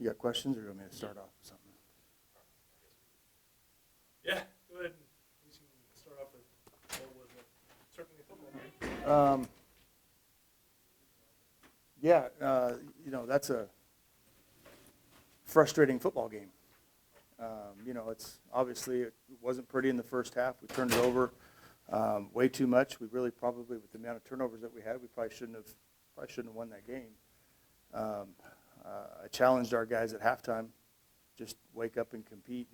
You got questions, or do you want me to start off with something? Yeah, go ahead. You can start off with what was certainly a football game. That's a frustrating football game. It's obviously it wasn't pretty in the first half. We turned it over way too much. We really probably, with the amount of turnovers that we had, we probably shouldn't have won that game. I challenged our guys at halftime, just wake up and compete,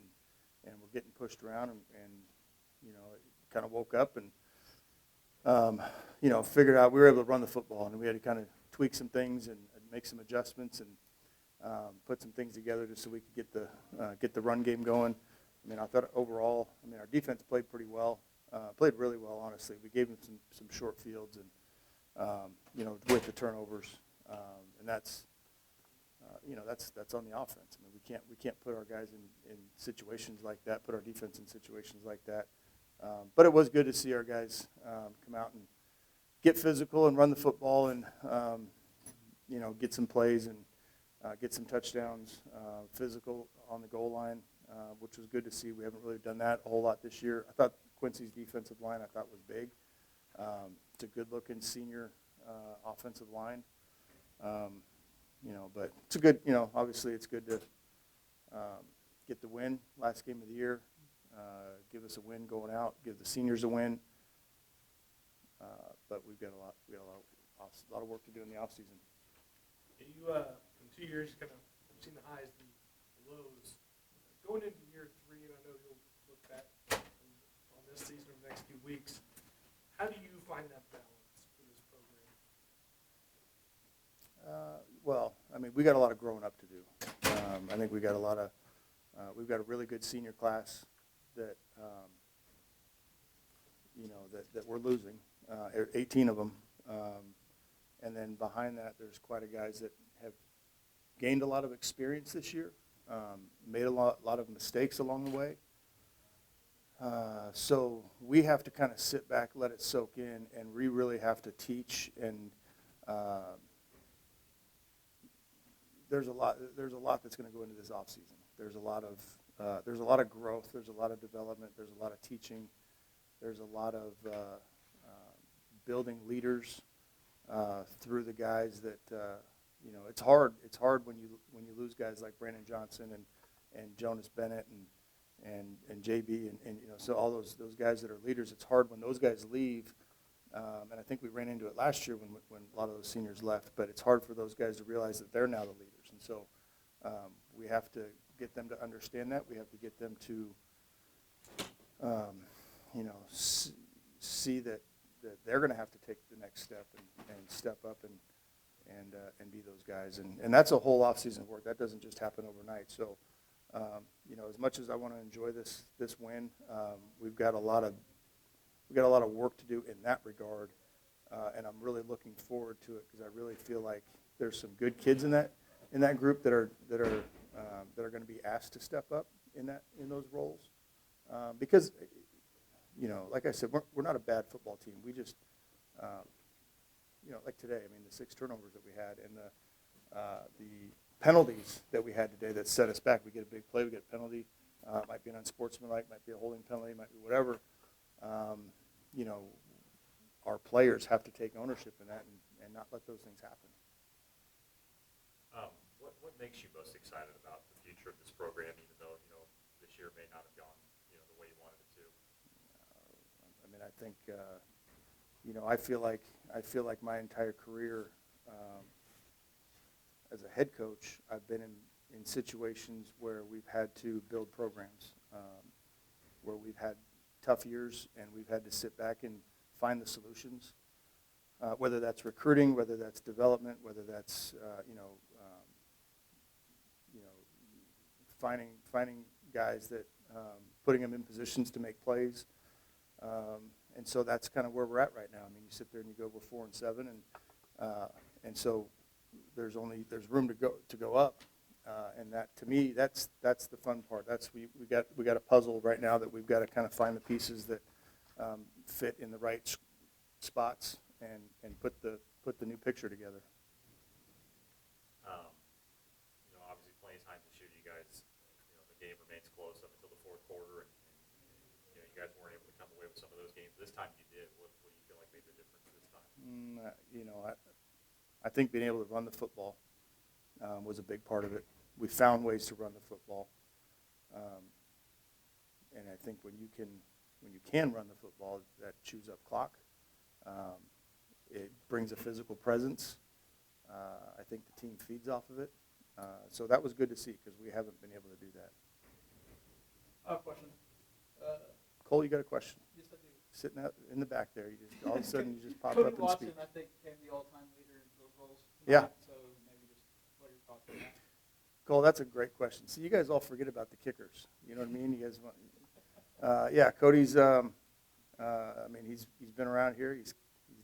and we're getting pushed around, and kind of woke up and figured out we were able to run the football, and we had to kind of tweak some things and make some adjustments and put some things together just so we could get the run game going. I mean, I thought overall, our defense played pretty well, played really well, honestly. We gave them some short fields and with the turnovers, and that's on the offense. I mean, we can't put our guys in situations like that, put our defense in situations like that. But it was good to see our guys come out and get physical and run the football and get some plays and get some touchdowns, physical on the goal line, which was good to see. We haven't really done that a whole lot this year. I thought Quincy's defensive line was big. It's a good-looking senior offensive line. But it's a good, obviously it's good to get the win last game of the year, give us a win going out, give the seniors a win. But we've got a lot of work to do in the off season. You in 2 years, kind of seen the highs, the lows. Going into year 3, and I know you'll look back on this season or the next few weeks. How do you find that balance for this program? We got a lot of growing up to do. I think we got we've got a really good senior class that that we're losing, 18 of them, and then behind that, there's quite a guys that have gained a lot of experience this year, made a lot of mistakes along the way. So we have to kind of sit back, let it soak in, and we really have to teach. And there's a lot that's going to go into this off season. There's a lot of growth. There's a lot of development. There's a lot of teaching. There's a lot of building leaders through the guys that it's hard. It's hard when you lose guys like Brandon Johnson and Jonas Bennett and JB and so all those guys that are leaders. It's hard when those guys leave, and I think we ran into it last year when a lot of those seniors left. But it's hard for those guys to realize that they're now the leaders, and so we have to get them to understand that. We have to get them to see that they're going to have to take the next step and step up and be those guys. And that's a whole off-season work. That doesn't just happen overnight. So, as much as I want to enjoy this win, we've got a lot of work to do in that regard, and I'm really looking forward to it because I really feel like there's some good kids in that group that are going to be asked to step up in those roles, because like I said, we're not a bad football team. We just like today, the 6 turnovers that we had and the penalties that we had today that set us back. We get a big play, we get a penalty. It might be an unsportsmanlike, might be a holding penalty, might be whatever. Our players have to take ownership in that and not let those things happen. What makes you most excited about the future of this program, even though this year may not have gone the way you wanted it to? I think I feel like my entire career as a head coach, I've been in situations where we've had to build programs, where we've had tough years and we've had to sit back and find the solutions, whether that's recruiting, whether that's development, whether that's finding guys that putting them in positions to make plays. And so that's kind of where we're at right now. You sit there and you go, we're 4-7, and so there's room to go up, and that to me that's the fun part. That's we got a puzzle right now that we've got to kind of find the pieces that fit in the right spots and put the new picture together. Obviously playing this time you did. What do you feel like made the difference this time? I think being able to run the football was a big part of it. We found ways to run the football, and I think when you can run the football, that chews up clock. It brings a physical presence. I think the team feeds off of it. So that was good to see because we haven't been able to do that. I have a question. Cole, you got a question? Yes, I do. Sitting out in the back there, you just all of a sudden you just popped Cody up and Watson, speak. I think, became the all-time leader in field goals. Yeah. So maybe just what are your thoughts on that? Cole, that's a great question. See, you guys all forget about the kickers. You know what I mean? You guys want, yeah, Cody's. I mean, he's been around here. He's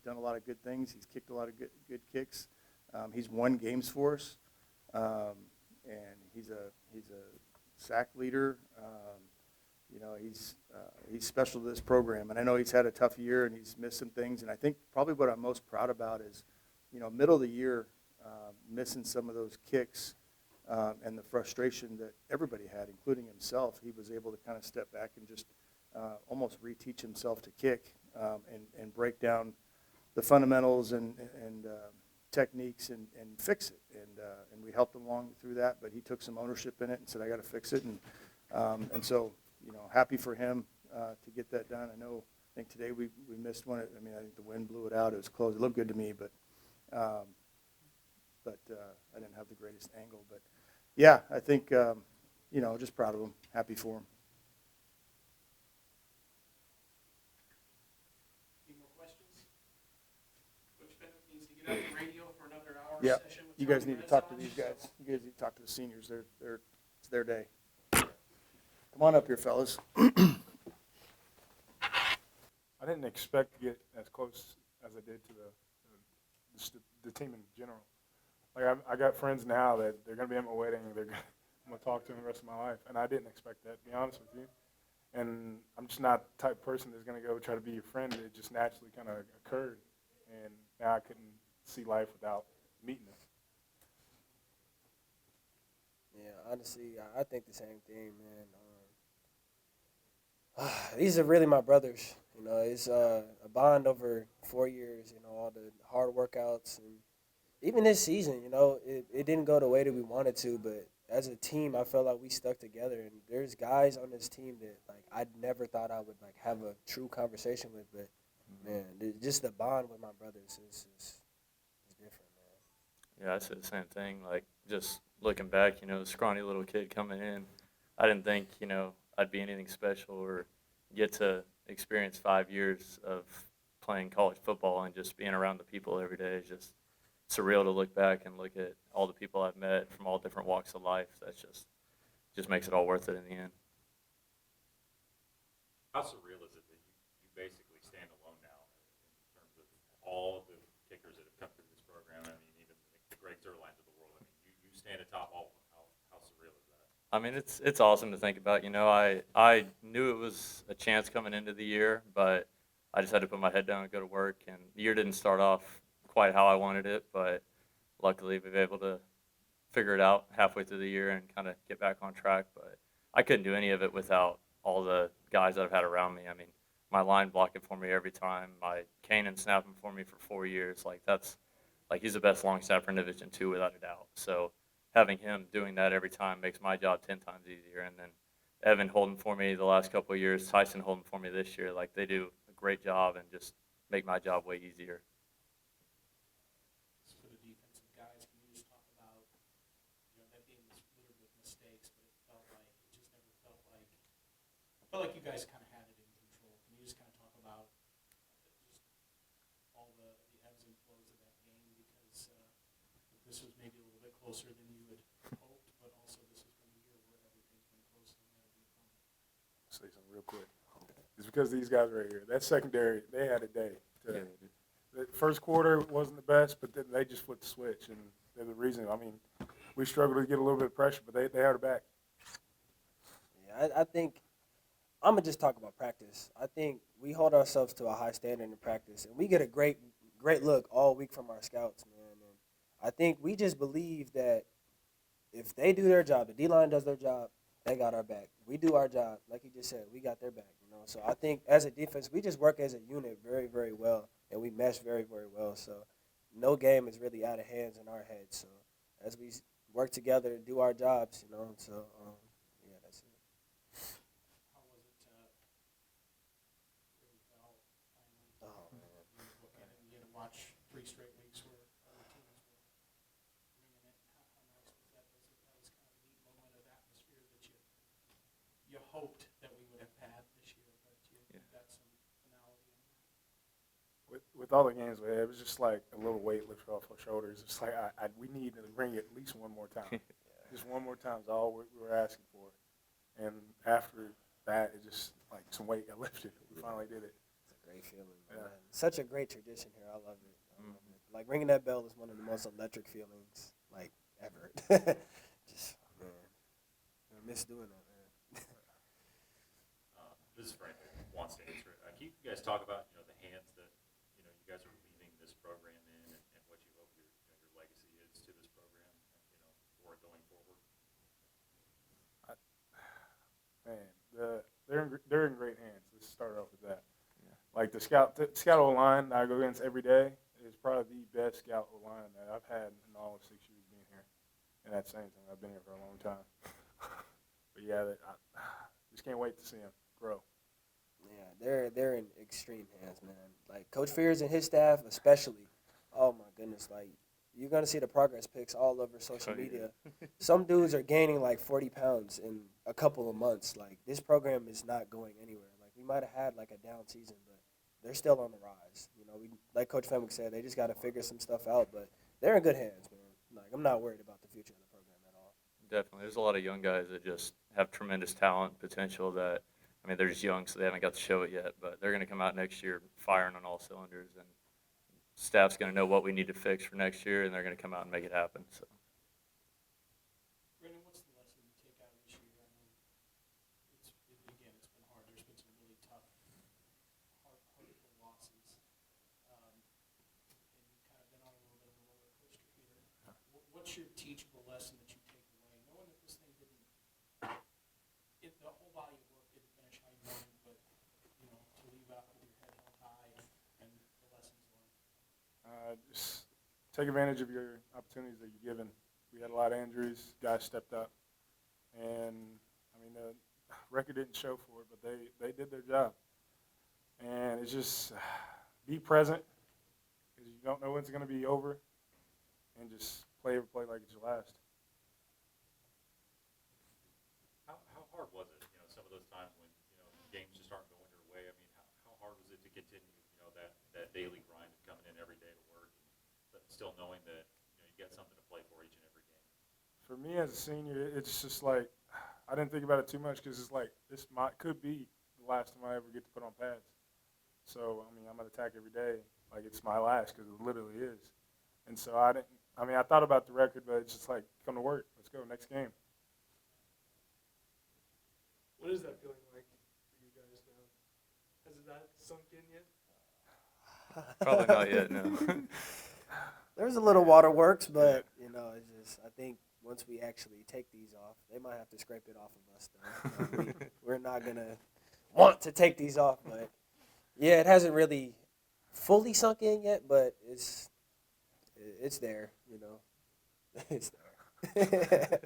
done a lot of good things. He's kicked a lot of good kicks. He's won games for us, and he's a sack leader. He's special to this program, and I know he's had a tough year and he's missed some things. And I think probably what I'm most proud about is, middle of the year, missing some of those kicks and the frustration that everybody had, including himself. He was able to kind of step back and just almost reteach himself to kick and break down the fundamentals and techniques and fix it. And we helped him along through that, but he took some ownership in it and said, I got to fix it. And so, happy for him to get that done. I think today we missed one. I mean, I think the wind blew it out. It was close. It looked good to me, but I didn't have the greatest angle. But, yeah, I think, just proud of him. Happy for him. Any more questions? Coach Fenwick needs to get up the radio for another hour Yeah, session with you guys Tommy need to talk to Renaissance. these guys. You guys need to talk to the seniors. It's their day. Come on up here, fellas. I didn't expect to get as close as I did to the team in general. Like I got friends now that they're going to be at my wedding. I'm going to talk to them the rest of my life, and I didn't expect that, to be honest with you. And I'm just not the type of person that's going to go try to be your friend. It just naturally kind of occurred, and now I couldn't see life without meeting them. Yeah, honestly, I think the same thing, man. These are really my brothers. It's a bond over 4 years. All the hard workouts, and even this season. It didn't go the way that we wanted to, but as a team, I felt like we stuck together. And there's guys on this team that I never thought I would have a true conversation with, but man, just the bond with my brothers is different, man. Yeah, I said the same thing. Just looking back, the scrawny little kid coming in, I didn't think, I'd be anything special or get to experience 5 years of playing college football and just being around the people every day. It's just surreal to look back and look at all the people I've met from all different walks of life. That's just makes it all worth it in the end. How surreal is it that you basically stand alone now in terms of all of the kickers that have come through this program? I mean, even the Greg Zerlines of the world. I mean, you stand atop all of them. How surreal is that? I mean, it's awesome to think about. I knew it was a chance coming into the year, but I just had to put my head down and go to work. And the year didn't start off quite how I wanted it, but luckily we were able to figure it out halfway through the year and kind of get back on track. But I couldn't do any of it without all the guys that I've had around me. I mean, my line blocking for me every time, my Kanan snapping for me for 4 years. He's the best long snapper in Division II without a doubt. So having him doing that every time makes my job 10 times easier. And then Evan holding for me the last couple of years, Tyson holding for me this year. They do a great job and just make my job way easier. For the defensive guys, can you just talk about, that game was littered with mistakes, but it felt like, I felt like you guys kind of had it in control. Can you just kind of talk about just all the ebbs and flows of that game? Because this was maybe a little bit closer than you had hoped, but also this has been a year where everything's been close no matter the opponent. I'll say something real quick. It's because these guys right here. That secondary, they had a day. The first quarter wasn't the best, but then they just flipped the switch, and they're the reason. I mean, we struggled to get a little bit of pressure, but they had it back. Yeah, I think I'm going to just talk about practice. I think we hold ourselves to a high standard in practice, and we get a great look all week from our scouts, man. And I think we just believe that if they do their job, the D-line does their job, they got our back. We do our job, like he just said. We got their back, you know. So I think as a defense, we just work as a unit very, very well, and we mesh very, very well. So no game is really out of hands in our heads. So as we work together and do our jobs, you know. So yeah, that's it. How was it, really fell finally? Oh man. You had to watch 3 straight weeks where other teams were bringing it. How nice was that? That was kind of a neat moment of atmosphere that you hoped that we would have had this year, but you got some finality in there. With all the games we had, it was just like a little weight lifted off our shoulders. It's like we need to bring it at least one more time. Just one more time is all we were asking for. And after that, it just like some weight got lifted. We finally did it. It's a great feeling, Yeah. man. Such a great tradition here. I love it. I love it. Like ringing that bell is one of the most electric feelings like ever. Just man, I miss doing that, man. This is Frank wants to answer it. Can you guys talk about, the hands that, you guys are leaving this program in and what you hope your legacy is to this program, for going forward? Man, they're in great hands. Let's start off with that. Yeah. Like the scout O-line that I go against every day is probably the best scout O-line that I've had in all of 6 years being here. And that's saying something. I've been here for a long time. But yeah, I just can't wait to see them grow. Yeah, they're in extreme hands, man. Like Coach Fears and his staff, especially. Oh my goodness, like you're gonna see the progress pics all over social media. Some dudes are gaining like 40 pounds in a couple of months. Like this program is not going anywhere. Like we might have had like a down season, but they're still on the rise. You know, like Coach Fenwick said, they just got to figure some stuff out. But they're in good hands, man. Like I'm not worried about the future of the program at all. Definitely. There's a lot of young guys that just have tremendous talent, potential that, they're just young, so they haven't got to show it yet, but they're going to come out next year firing on all cylinders, and staff's going to know what we need to fix for next year, and they're going to come out and make it happen. So. Brandon, what's the lesson you take out of this year? I mean, it's been hard. There's been some really tough, hurtful losses, and you've kind of been on a little bit of a roller coaster here. What's your teachable lesson that you take away, knowing that this thing didn't, the whole body of work didn't finish how you wanted, but to leave out with your head held high and the lessons learned. Just take advantage of your opportunities that you're given. We had a lot of injuries. Guys stepped up. And, the record didn't show for it, but they did their job. And it's just be present because you don't know when it's going to be over, and just play every play like it's your last. How hard was it, some of those times when, games just aren't going your way? How hard was it to continue, that daily grind of coming in every day to work, but still knowing that, you get something to play for each and every game? For me as a senior, it's just like I didn't think about it too much because it's like could be the last time I ever get to put on pads. So, I'm going to attack every day like it's my last because it literally is. And so I thought about the record, but it's just like, come to work. Let's go, next game. What is that feeling like for you guys now? Has that sunk in yet? Probably not yet, no. There's a little waterworks, but it's just I think once we actually take these off, they might have to scrape it off of us. Though. We're not gonna want to take these off, but yeah, it hasn't really fully sunk in yet, but it's there. It's there. It's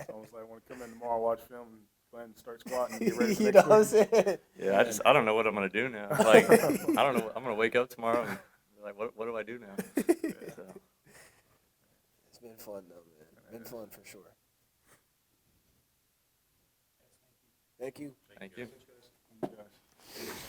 almost like I want to come in tomorrow, watch film, and plan to start squatting and get ready for You next know what I'm week. saying? Yeah, I don't know what I'm going to do now. Like, I don't know. I'm going to wake up tomorrow and be like, what do I do now? So. It's been fun, though, man. Been fun for sure. Thank you. Thank you. You guys.